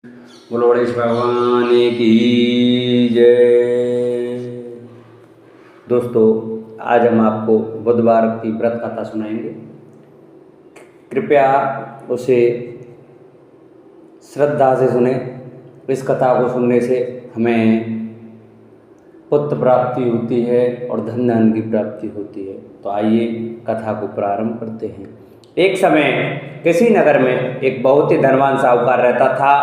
बोलो गणेश भगवान की जय। दोस्तों, आज हम आपको बुधवार की व्रत कथा सुनाएंगे। कृपया उसे श्रद्धा से सुने। इस कथा को सुनने से हमें पुत्र प्राप्ति होती है और धन धान्य की प्राप्ति होती है। तो आइए कथा को प्रारंभ करते हैं। एक समय किसी नगर में एक बहुत ही धनवान साहूकार रहता था।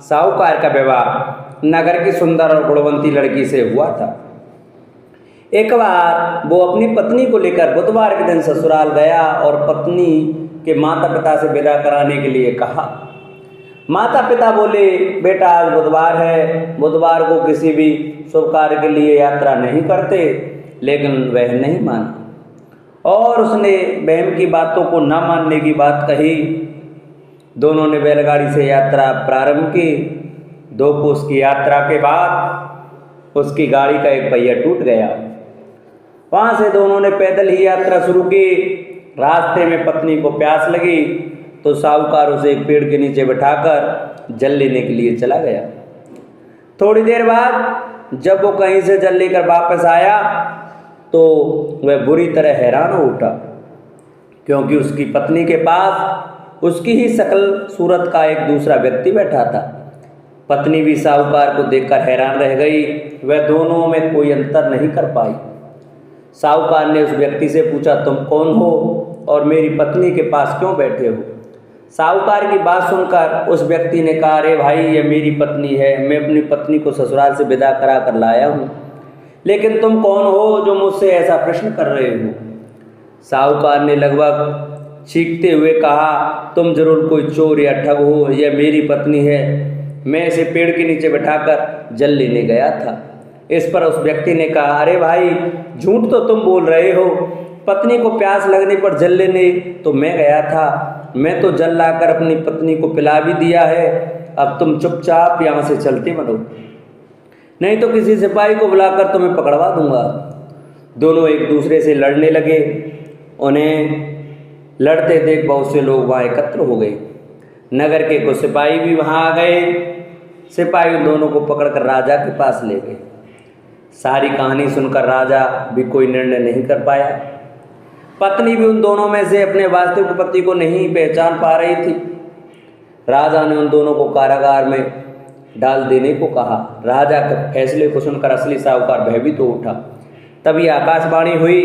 साहूकार का विवाह नगर की सुंदर और गुणवंती लड़की से हुआ था। एक बार वो अपनी पत्नी को लेकर बुधवार के दिन ससुराल गया और पत्नी के माता पिता से विदा कराने के लिए कहा। माता पिता बोले, बेटा आज बुधवार है, बुधवार को किसी भी शुभ कार्य के लिए यात्रा नहीं करते। लेकिन वह नहीं माना और उसने बहन की बातों को न मानने की बात कही। दोनों ने बैलगाड़ी से यात्रा प्रारंभ की। 2 कोस की यात्रा के बाद उसकी गाड़ी का एक पहिया टूट गया। वहां से दोनों ने पैदल ही यात्रा शुरू की। रास्ते में पत्नी को प्यास लगी तो साहूकार उसे एक पेड़ के नीचे बिठाकर जल लेने के लिए चला गया। थोड़ी देर बाद जब वो कहीं से जल लेकर वापस आया तो वह बुरी तरह हैरान हो उठा, क्योंकि उसकी पत्नी के पास उसकी ही शकल सूरत का एक दूसरा व्यक्ति बैठा था। पत्नी भी साहूकार को देखकर हैरान रह गई। वह दोनों में कोई अंतर नहीं कर पाई। साहूकार ने उस व्यक्ति से पूछा, तुम कौन हो और मेरी पत्नी के पास क्यों बैठे हो? साहूकार की बात सुनकर उस व्यक्ति ने कहा, अरे भाई, ये मेरी पत्नी है। मैं अपनी पत्नी को ससुराल से विदा करा कर लाया हूँ। लेकिन तुम कौन हो जो मुझसे ऐसा प्रश्न कर रहे हो? साहूकार ने लगभग चीखते हुए कहा, तुम जरूर कोई चोर या ठग हो। यह मेरी पत्नी है। मैं इसे पेड़ के नीचे बैठाकर जल लेने गया था। इस पर उस व्यक्ति ने कहा, अरे भाई, झूठ तो तुम बोल रहे हो। पत्नी को प्यास लगने पर जल लेने तो मैं गया था। मैं तो जल लाकर अपनी पत्नी को पिला भी दिया है। अब तुम चुपचाप यहाँ से चलते बनो, नहीं तो किसी सिपाही को बुलाकर तुम्हें पकड़वा दूंगा। दोनों एक दूसरे से लड़ने लगे। उन्हें लड़ते देख बहुत से लोग वहाँ एकत्र हो गए। नगर के कुछ सिपाही भी वहाँ आ गए। सिपाही उन दोनों को पकड़कर राजा के पास ले गए। सारी कहानी सुनकर राजा भी कोई निर्णय नहीं कर पाया। पत्नी भी उन दोनों में से अपने वास्तविक पति को नहीं पहचान पा रही थी। राजा ने उन दोनों को कारागार में डाल देने को कहा। राजा के फैसले को सुनकर असली साहूकार भयभीत हो उठा। तभी आकाशवाणी हुई,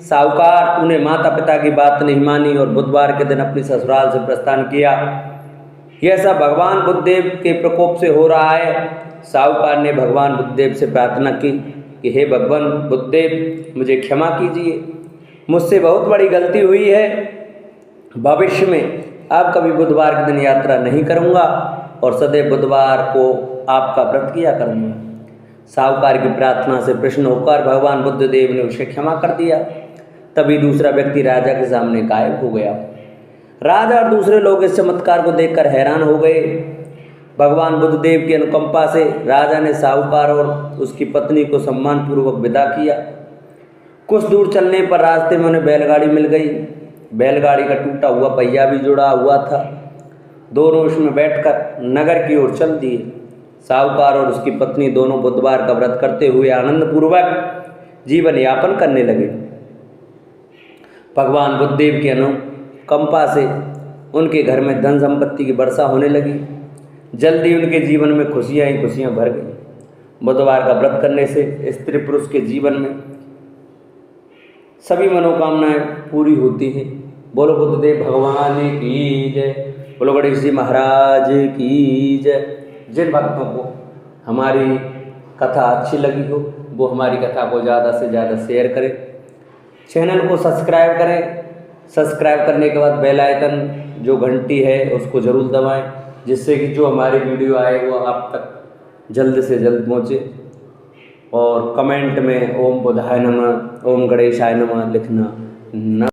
साहूकार, तूने माता पिता की बात नहीं मानी और बुधवार के दिन अपनी ससुराल से प्रस्थान किया। यह सब भगवान बुद्धदेव के प्रकोप से हो रहा है। साहूकार ने भगवान बुद्धदेव से प्रार्थना की कि हे भगवान बुद्धदेव, मुझे क्षमा कीजिए। मुझसे बहुत बड़ी गलती हुई है। भविष्य में अब कभी बुधवार के दिन यात्रा नहीं करूंगा और सदैव बुधवार को आपका व्रत किया करूंगा। साहूकार की प्रार्थना से प्रसन्न होकर भगवान बुद्धदेव ने उसे क्षमा कर दिया। तभी दूसरा व्यक्ति राजा के सामने गायब हो गया। राजा और दूसरे लोग इस चमत्कार को देखकर हैरान हो गए। भगवान बुद्धदेव की अनुकंपा से राजा ने साहूकार और उसकी पत्नी को सम्मानपूर्वक विदा किया। कुछ दूर चलने पर रास्ते में उन्हें बैलगाड़ी मिल गई। बैलगाड़ी का टूटा हुआ पहिया भी जुड़ा हुआ था। दोनों उसमें बैठकर नगर की ओर चल दिए। साहूकार और उसकी पत्नी दोनों बुधवार का व्रत करते हुए आनंदपूर्वक जीवन यापन करने लगे। भगवान बुद्धदेव की अनुकंपा से उनके घर में धन संपत्ति की वर्षा होने लगी। जल्दी उनके जीवन में खुशियां ही खुशियां भर गई। बुधवार का व्रत करने से स्त्री पुरुष के जीवन में सभी मनोकामनाएं पूरी होती हैं। बोलो बुद्धदेव भगवान की जय। बोलो गणेश जी महाराज की जय। जिन भक्तों को हमारी कथा अच्छी लगी हो वो हमारी कथा को ज़्यादा से ज़्यादा शेयर करें। चैनल को सब्सक्राइब करें। सब्सक्राइब करने के बाद बेल आइकन जो घंटी है उसको ज़रूर दबाएं, जिससे कि जो हमारी वीडियो आए वो आप तक जल्द से जल्द पहुँचे। और कमेंट में ओम बुधाय नमः, ओम गणेशाय नमः लिखना न